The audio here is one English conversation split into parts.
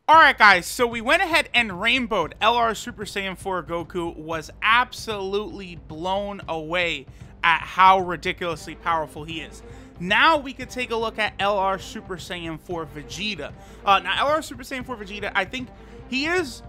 Alright guys, so we went ahead and rainbowed LR Super Saiyan 4 Goku. Was absolutely blown away at how ridiculously powerful he is. Now we could take a look at LR Super Saiyan 4 Vegeta. Now LR Super Saiyan 4 Vegeta, I think he is...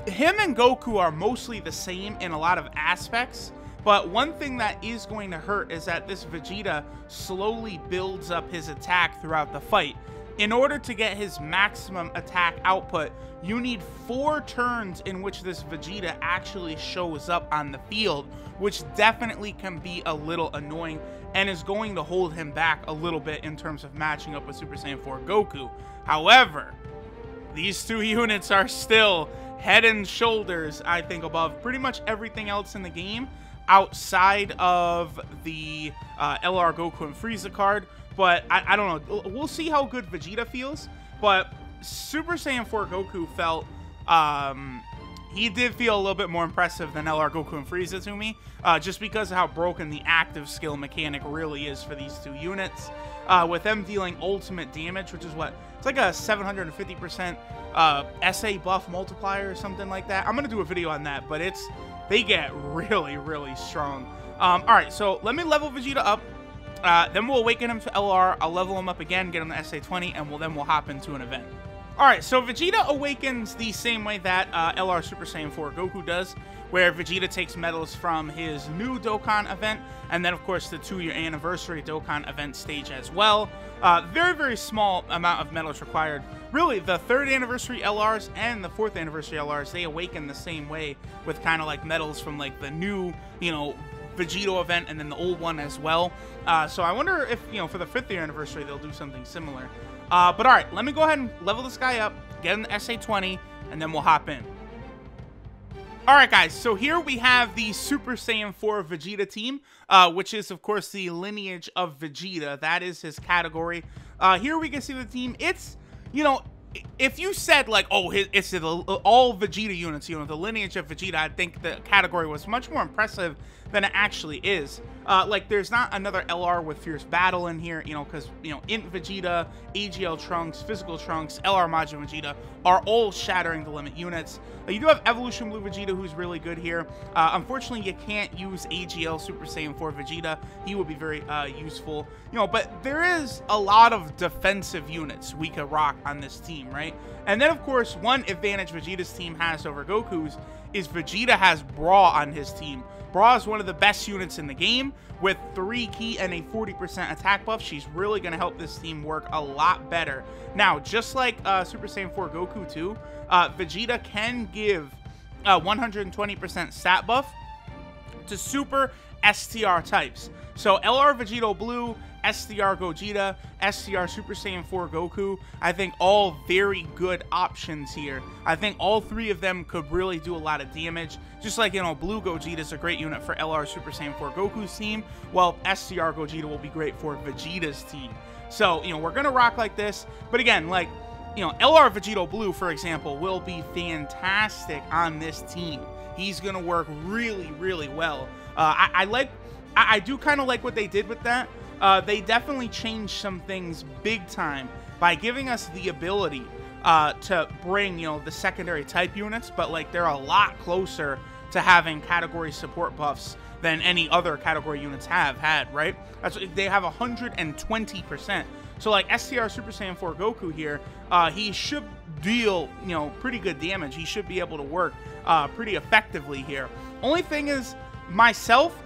him and Goku are mostly the same in a lot of aspects. But one thing that is going to hurt is that this Vegeta slowly builds up his attack throughout the fight. In order to get his maximum attack output, you need 4 turns in which this Vegeta actually shows up on the field, which definitely can be a little annoying and is going to hold him back a little bit in terms of matching up with Super Saiyan 4 Goku. However, these 2 units are still head and shoulders, I think, above pretty much everything else in the game outside of the LR Goku and Frieza card. But I don't know. We'll see how good Vegeta feels. But Super Saiyan 4 Goku felt... he did feel a little bit more impressive than LR Goku and Frieza to me. Just because of how broken the active skill mechanic really is for these 2 units. With them dealing ultimate damage, which is what? It's like a 750% SA buff multiplier or something like that. I'm going to do a video on that. But they get really, really strong. Alright, so let me level Vegeta up. Then we'll awaken him to LR, I'll level him up again, get him to SA20, and then we'll hop into an event. Alright, so Vegeta awakens the same way that LR Super Saiyan 4 Goku does, where Vegeta takes medals from his new Dokkan event, and then of course the 2-year anniversary Dokkan event stage as well. Very, very small amount of medals required. Really, the 3rd anniversary LRs and the 4th anniversary LRs, they awaken the same way with kind of like medals from like the new, you know, Vegeta event and then the old one as well. So I wonder if, you know, for the 5th year anniversary they'll do something similar. But alright, let me go ahead and level this guy up, get him to SA20, and then we'll hop in. Alright guys, so here we have the Super Saiyan 4 Vegeta team, which is of course the lineage of Vegeta. That is his category. Here we can see the team. It's, you know, if you said like, oh, it's all Vegeta units, you know, the lineage of Vegeta, I think the category was much more impressive than it actually is. Like, there's not another LR with Fierce Battle in here, you know, because, you know, Int Vegeta, AGL Trunks, Physical Trunks, LR Majin Vegeta are all shattering the limit units. You do have Evolution Blue Vegeta, who's really good here. Unfortunately, you can't use AGL Super Saiyan 4 Vegeta. He would be very useful, you know, but there is a lot of defensive units we could rock on this team, right? And then, of course, one advantage Vegeta's team has over Goku's is Vegeta has Bra on his team. Bra is one of the best units in the game. With 3 ki and a 40% attack buff, she's really going to help this team work a lot better. Now, just like Super Saiyan 4 Goku too, Vegeta can give 120% stat buff to Super STR types. So LR Vegeta Blue, STR Gogeta, STR Super Saiyan 4 Goku, I think all very good options here. I think all 3 of them could really do a lot of damage. Just like, you know, Blue Gogeta is a great unit for LR Super Saiyan 4 Goku's team, while STR Gogeta will be great for Vegeta's team. So, you know, we're going to rock like this. But again, like, you know, LR Vegeta Blue, for example, will be fantastic on this team. He's going to work really, really well. I do kind of like what they did with that. They definitely changed some things big time by giving us the ability to bring, you know, the secondary type units, but like they're a lot closer to having category support buffs than any other category units have had, right? That's what, they have 120%. So like STR Super Saiyan 4 Goku here, he should deal, you know, pretty good damage. He should be able to work pretty effectively here. Only thing is, myself,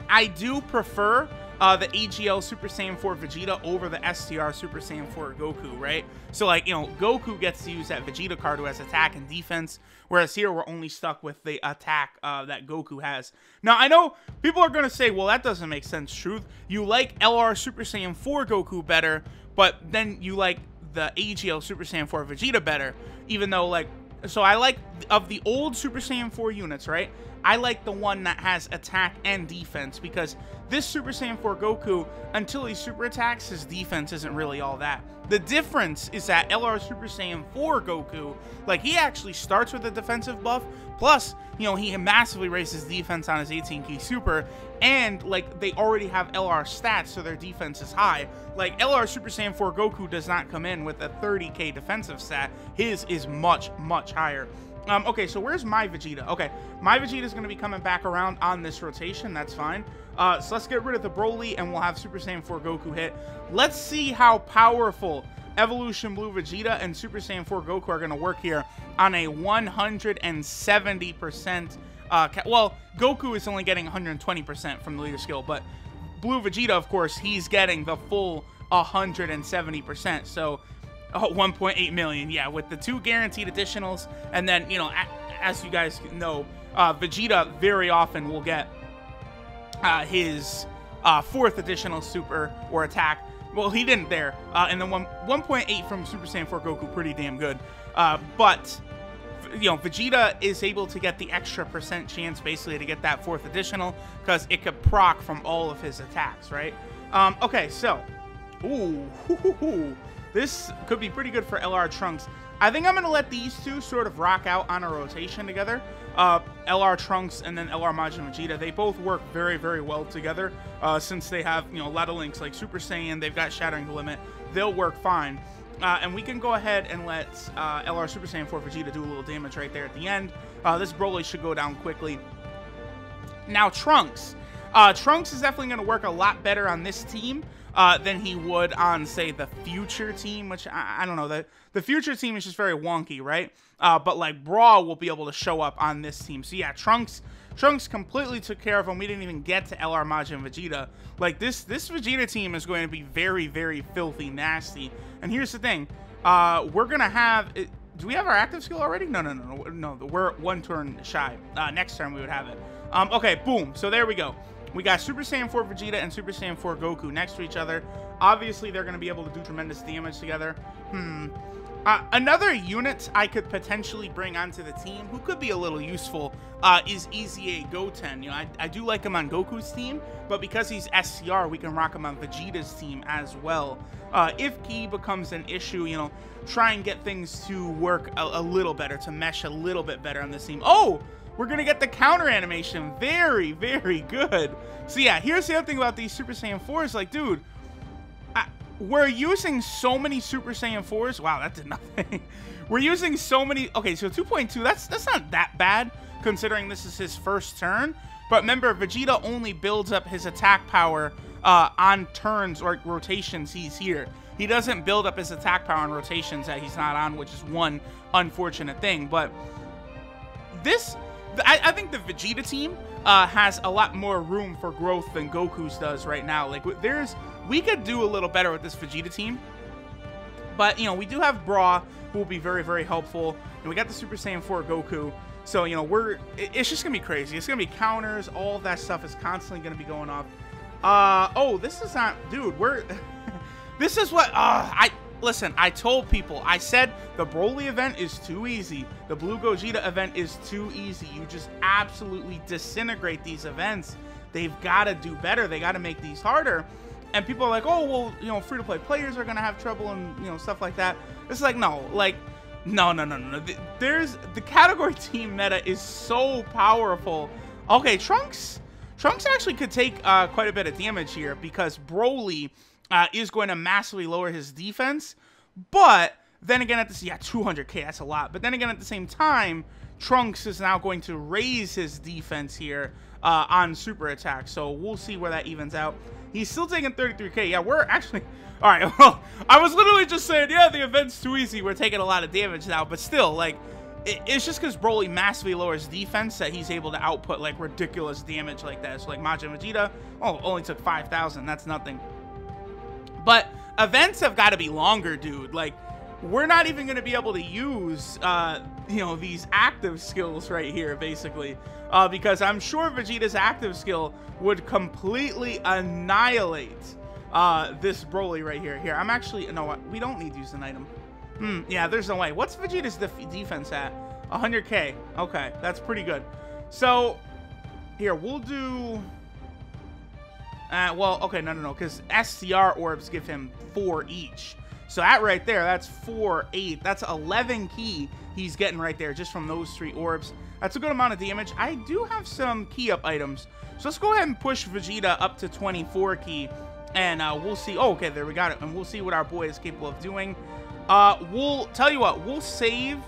I do prefer the AGL Super Saiyan 4 Vegeta over the STR Super Saiyan 4 Goku, right? So, like, you know, Goku gets to use that Vegeta card who has attack and defense, whereas here we're only stuck with the attack that Goku has. Now, I know people are going to say, well, that doesn't make sense, Truth. You like LR Super Saiyan 4 Goku better, but then you like the AGL Super Saiyan 4 Vegeta better, even though, like, so I like, of the old Super Saiyan 4 units, right? I like the one that has attack and defense, because this Super Saiyan 4 Goku, until he super attacks, his defense isn't really all that. The difference is that LR Super Saiyan 4 Goku, like, he actually starts with a defensive buff, plus, you know, he massively raises defense on his 18K Super, and, like, they already have LR stats, so their defense is high. Like, LR Super Saiyan 4 Goku does not come in with a 30K defensive stat. His is much, much higher. Okay, so where's my Vegeta? Okay, my Vegeta is going to be coming back around on this rotation. That's fine. So let's get rid of the Broly, and we'll have Super Saiyan 4 Goku hit. Let's see how powerful Evolution Blue Vegeta and Super Saiyan 4 Goku are going to work here on a 170%. Well, Goku is only getting 120% from the leader skill, but Blue Vegeta, of course, he's getting the full 170%. So 1.8 million, yeah, with the 2 guaranteed additionals, and then, you know, as you guys know, Vegeta very often will get his 4th additional super or attack. Well, he didn't there, and then 1.8 from Super Saiyan 4 Goku, pretty damn good. But, you know, Vegeta is able to get the extra % chance, basically, to get that 4th additional, because it could proc from all of his attacks, right? Okay, so, this could be pretty good for LR Trunks. I think I'm going to let these two sort of rock out on a rotation together. LR Trunks and then LR Majin Vegeta. They both work very, very well together. Since they have, you know, a lot of links like Super Saiyan, they've got Shattering the Limit. They'll work fine. And we can go ahead and let LR Super Saiyan 4 Vegeta do a little damage right there at the end. This Broly should go down quickly. Now, Trunks. Trunks is definitely going to work a lot better on this team than he would on, say, the future team, which I don't know. The future team is just very wonky, right? But like Brawl will be able to show up on this team. So yeah, Trunks completely took care of him. We didn't even get to LR Majin Vegeta. Like this Vegeta team is going to be very, very filthy nasty. And here's the thing, we're gonna have. Do we have our active skill already? No. We're 1 turn shy. Next turn we would have it. Okay, boom. So there we go. We got Super Saiyan 4 Vegeta and Super Saiyan 4 Goku next to each other. Obviously, they're going to be able to do tremendous damage together. Another unit I could potentially bring onto the team, who could be a little useful, is EZA Goten. You know, I do like him on Goku's team, but because he's SCR, we can rock him on Vegeta's team as well. If Ki becomes an issue, you know, try and get things to work a little better, to mesh a little bit better on this team. Oh! We're going to get the counter animation. Very, very good. So yeah, here's the other thing about these Super Saiyan 4s. Like, dude, we're using so many Super Saiyan 4s. Wow, that did nothing. We're using so many. Okay, so 2.2, that's not that bad, considering this is his first turn. But remember, Vegeta only builds up his attack power on turns or rotations he's here. He doesn't build up his attack power on rotations that he's not on, which is one unfortunate thing. But this... I think the Vegeta team has a lot more room for growth than Goku's does right now. Like, we could do a little better with this Vegeta team. But, you know, we do have Bra, who will be very, very helpful. And we got the Super Saiyan 4 Goku. So, you know, it's just going to be crazy. It's going to be counters. All of that stuff is constantly going to be going off. Oh, this is not... Dude, this is what... Listen, I told people, I said the Broly event is too easy. The Blue Gogeta event is too easy. You just absolutely disintegrate these events. They've got to do better. They got to make these harder. And people are like, oh, well, you know, free-to-play players are going to have trouble and, you know, stuff like that. It's like, no. Like, no. The category team meta is so powerful. Okay, Trunks actually could take quite a bit of damage here because Broly... is going to massively lower his defense, but then again at this, yeah, 200k, that's a lot. But then again at the same time, Trunks is now going to raise his defense here on super attack, so we'll see where that evens out. He's still taking 33k. Yeah, we're actually... All right, well, I was literally just saying, yeah, the event's too easy. We're taking a lot of damage now, but still, like, it's just because Broly massively lowers defense that he's able to output, like, ridiculous damage like that. So, like, Majin Vegeta, oh, only took 5,000. That's nothing. But events have got to be longer, dude. Like, we're not even going to be able to use, you know, these active skills right here, basically. Because I'm sure Vegeta's active skill would completely annihilate this Broly right here. Here, I'm actually... No, we don't need to use an item. Yeah, there's no way. What's Vegeta's defense at? 100k. Okay, that's pretty good. So, Here, we'll do... well, okay, no, because SCR orbs give him 4 each. So that right there, that's 4, 8. That's 11 key he's getting right there just from those 3 orbs. That's a good amount of damage. I do have some key up items. So let's go ahead and push Vegeta up to 24 key. And we'll see. Oh, okay, there we got it. And we'll see what our boy is capable of doing. We'll tell you what, we'll save.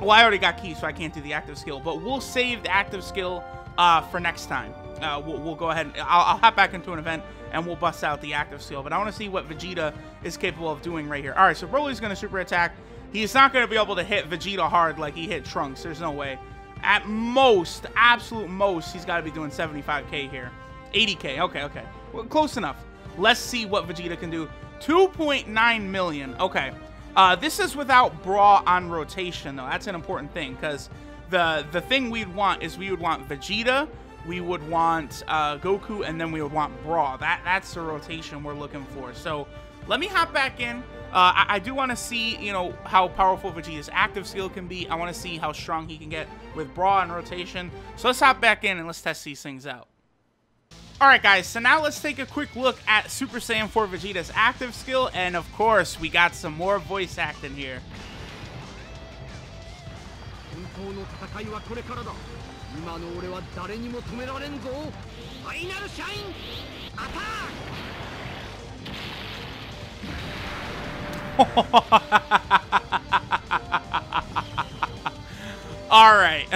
Well, I already got key, so I can't do the active skill. But we'll save the active skill for next time. We'll go ahead and I'll hop back into an event and we'll bust out the active skill. But I want to see what Vegeta is capable of doing right here. All right, so Broly's going to super attack. He's not going to be able to hit Vegeta hard like he hit Trunks. There's no way. At most, absolute most, he's got to be doing 75k here. 80k. Okay. Well, close enough. Let's see what Vegeta can do. 2.9 million. Okay. This is without Bra on rotation, though. That's an important thing, because the thing we'd want is we would want Vegeta, we would want Goku, and then we would want Bra. That's the rotation we're looking for. So let me hop back in. I do want to see, you know, how powerful Vegeta's active skill can be. I want to see how strong he can get with Bra on rotation. So let's hop back in and let's test these things out. Alright guys, so now let's take a quick look at Super Saiyan 4 Vegeta's active skill, and of course, we got some more voice acting here. Alright.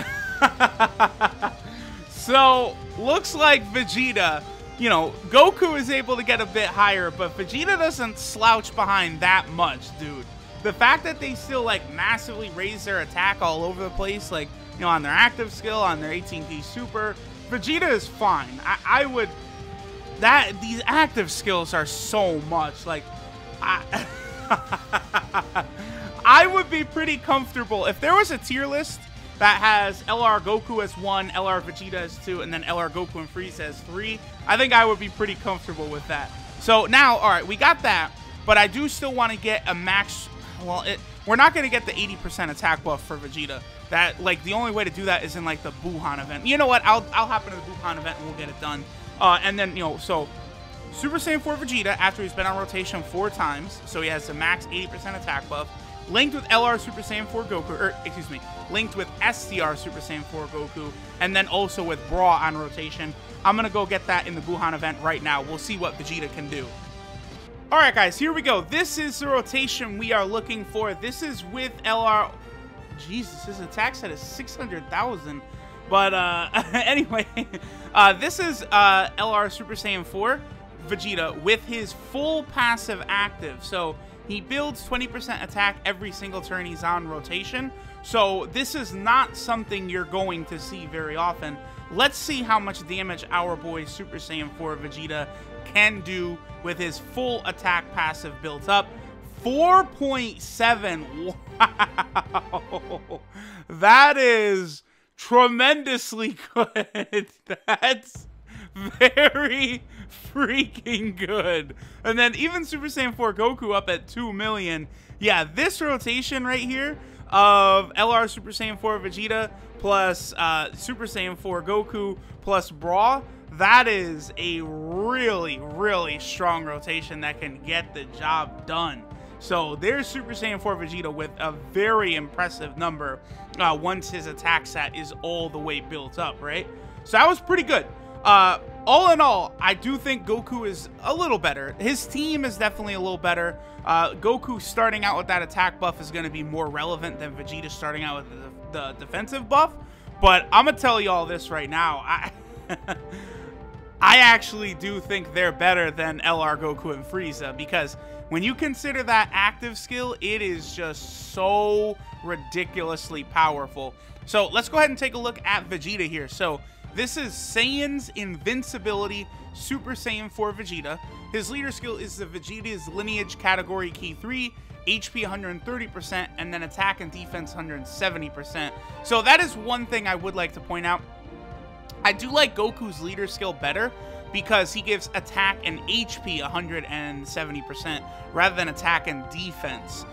So, looks like Vegeta, you know, Goku is able to get a bit higher, but Vegeta doesn't slouch behind that much, dude. The fact that they still, like, massively raise their attack all over the place, like, you know, on their active skill, on their 18K super, Vegeta is fine. I would... These active skills are so much, like... I would be pretty comfortable if there was a tier list that has LR Goku as 1, LR Vegeta as 2, and then LR Goku and Frieza as 3. I think I would be pretty comfortable with that. So now, all right, we got that, but I do still want to get a max. Well, we're not going to get the 80% attack buff for Vegeta. That, like, the only way to do that is in, like, the Buhan event. You know what? I'll hop into the Buhan event and we'll get it done. And then, you know, so Super Saiyan 4 Vegeta, after he's been on rotation 4 times, so he has the max 80% attack buff, linked with LR Super Saiyan 4 Goku, or excuse me, linked with SCR Super Saiyan 4 Goku, and then also with Bra on rotation. I'm going to go get that in the Buhan event right now. We'll see what Vegeta can do. Alright guys, here we go. This is the rotation we are looking for. This is with LR... Jesus, his attack set is 600,000. But anyway, this is LR Super Saiyan 4 Vegeta with his full passive active. So he builds 20% attack every single turn he's on rotation. So this is not something you're going to see very often. Let's see how much damage our boy Super Saiyan 4 Vegeta can do with his full attack passive built up. 4.7. Wow. That is tremendously good. That's very freaking good. And then even Super Saiyan 4 Goku up at 2 million. Yeah, this rotation right here of LR Super Saiyan 4 Vegeta plus Super Saiyan 4 Goku plus Bra, that is a really, really strong rotation that can get the job done. So there's Super Saiyan 4 Vegeta with a very impressive number once his attack set is all the way built up, right? So that was pretty good. All in all, I do think Goku is a little better. His team is definitely a little better. Goku starting out with that attack buff is going to be more relevant than Vegeta starting out with the defensive buff. But I'm going to tell you all this right now. I actually do think they're better than LR Goku and Frieza, because when you consider that active skill, it is just so ridiculously powerful. So let's go ahead and take a look at Vegeta here. So this is Saiyan's Invincibility Super Saiyan 4 Vegeta. His leader skill is the Vegeta's Lineage Category Key 3, HP 130%, and then attack and defense 170%. So that is one thing I would like to point out. I do like Goku's leader skill better because he gives attack and HP 170% rather than attack and defense.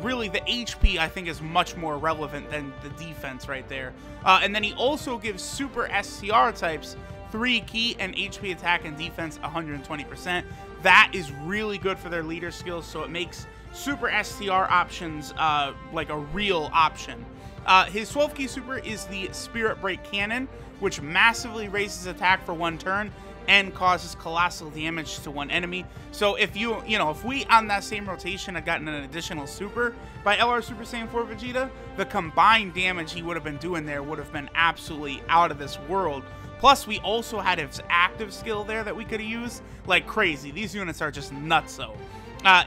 Really, the HP, I think, is much more relevant than the defense right there. And then he also gives Super STR types 3 key and HP attack and defense 120%. That is really good for their leader skills, so it makes Super STR options like a real option. His 12 key super is the Spirit Break Cannon, which massively raises attack for 1 turn and causes colossal damage to 1 enemy. So if if we on that same rotation had gotten an additional super by LR Super Saiyan 4 Vegeta, the combined damage he would have been doing there would have been absolutely out of this world. Plus, we also had his active skill there that we could have used like crazy. These units are just nutso.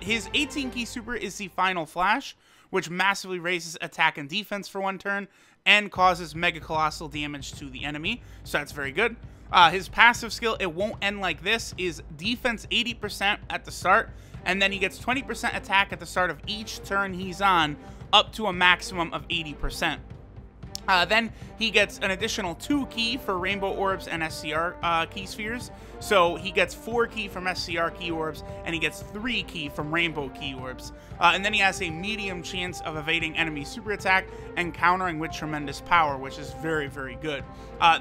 His 18 key super is the Final Flash, which massively raises attack and defense for 1 turn and causes mega colossal damage to the enemy. So that's very good. His passive skill, it won't end like this, is defense 80% at the start, and then he gets 20% attack at the start of each turn he's on, up to a maximum of 80%. Then he gets an additional 2 key for Rainbow Orbs and SCR key spheres. So he gets 4 key from SCR key orbs, and he gets 3 key from Rainbow key orbs. And then he has a medium chance of evading enemy super attack and countering with tremendous power, which is very, very good.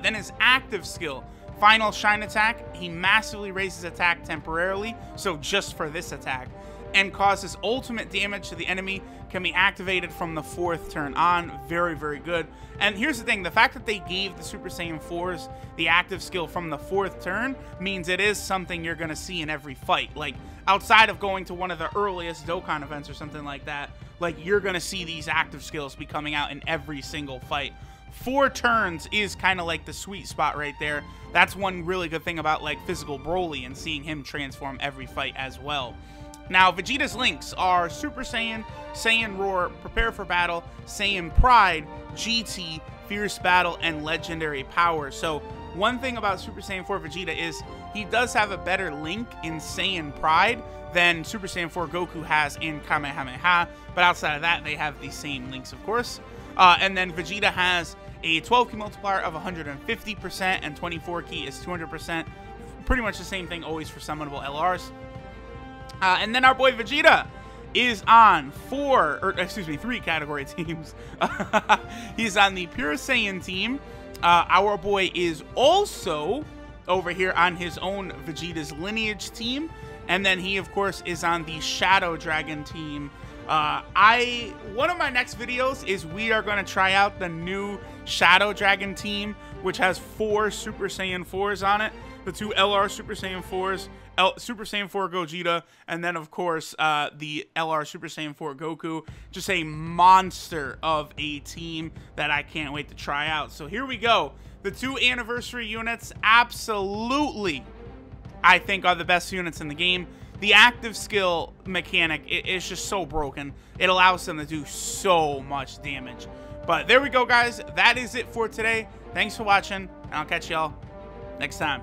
Then his active skill, Final Shine Attack, he massively raises attack temporarily, so just for this attack, and causes ultimate damage to the enemy, can be activated from the 4th turn on. Very, very good. And here's the thing, the fact that they gave the Super Saiyan 4s the active skill from the 4th turn means it is something you're going to see in every fight. Like, outside of going to one of the earliest Dokkan events or something like that, like, you're going to see these active skills be coming out in every single fight. 4 turns is kind of like the sweet spot right there. That's one really good thing about, like, Physical Broly and seeing him transform every fight as well. Now, Vegeta's links are Super Saiyan, Saiyan Roar, Prepare for Battle, Saiyan Pride, GT, Fierce Battle, and Legendary Power. So, one thing about Super Saiyan 4 Vegeta is he does have a better link in Saiyan Pride than Super Saiyan 4 Goku has in Kamehameha, but outside of that, they have the same links, of course. And then Vegeta has a 12 key multiplier of 150%, and 24 key is 200%. Pretty much the same thing always for summonable LRs. And then our boy Vegeta is on 3 category teams. He's on the Pure Saiyan team. Our boy is also over here on his own Vegeta's Lineage team. And then he, of course, is on the Shadow Dragon team. One of my next videos is we are going to try out the new Shadow Dragon team, which has 4 Super Saiyan 4s on it. The 2 LR Super Saiyan 4s, Super Saiyan 4 Gogeta, and then, of course, the LR Super Saiyan 4 Goku. Just a monster of a team that I can't wait to try out. So here we go. The 2 anniversary units, absolutely, I think, are the best units in the game. The active skill mechanic is just so broken. It allows them to do so much damage. But there we go, guys. That is it for today. Thanks for watching, and I'll catch y'all next time.